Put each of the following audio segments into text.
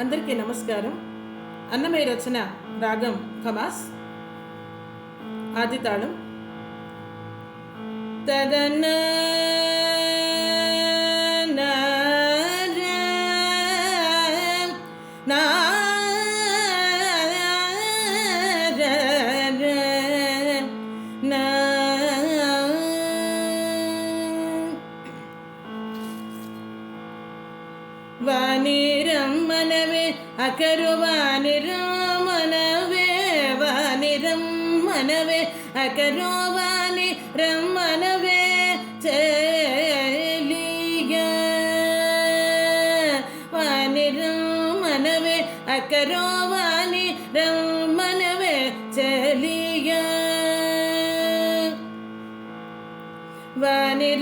అందరికీ నమస్కారం. అన్నమయ్య రచన రాగం ఖమాస్, ఆది తాళం. తదన వానిరమ్మనవే అకరు వానిరమ్మనవే వానిరమ్మనవే అకరు వాని రమ్మనవే చెలియా వానిరమ్మనవే అకరు వాని రమ్మనవే చెలియా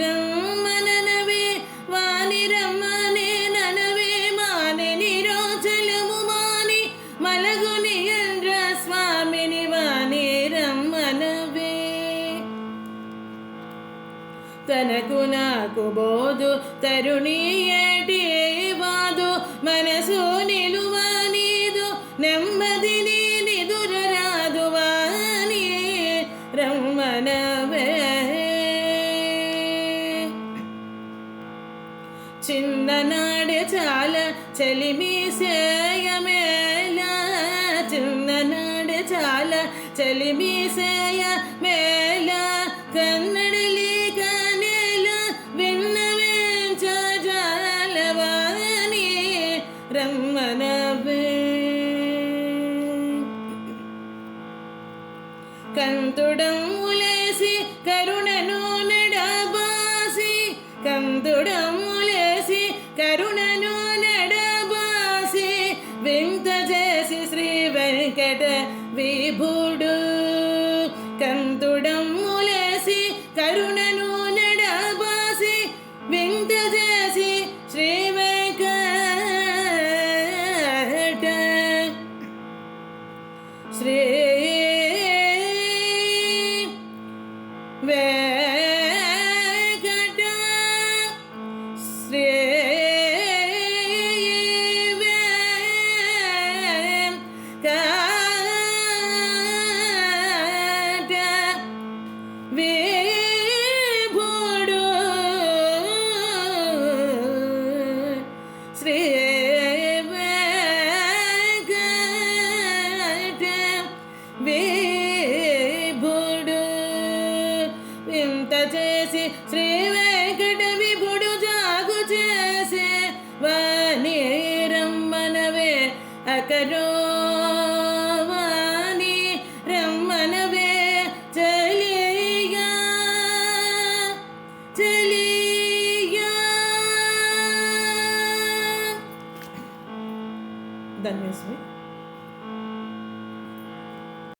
వానిరమ్మనవే వానిరమ్మనే ననవే మాని నిరోచలము మాని మలగుని యంద్ర స్వామిని వానిరమ్మనవే తనకు నాకు బోధు తరుణి ఏటి వాదు మనసు నిలువా నీదు నెమ్మది నిదురరాదు వాని రమ్మనవే చిన్ననాడే చాలా చలిమి సేయమేళ చిన్ననాడే చాలా చలిమి సేయమేళ కన్నడలి కనేల విన్నవేంచజాలవాని రమ్మనవే కంతుడములేసి కరుణను నడబాసి కంతుడములేసి కరుణను నడబాసి వింత చేసి శ్రీ వెంకట విభుడు కంతుడములేసి కరుణను నడబాసి వింత చేసి శ్రీ వెంకట శ్రీ వెంకట శ్రీ వెంకట విభుడు శ్రీ వెంకట విభుడు వింత చేసి శ్రీ వెంకట విభుడు జాగు చేసే వాని రమ్మనవే అకరో వాని రమ్మనవే చెలియా చెలియా. ధన్యవాదాలు.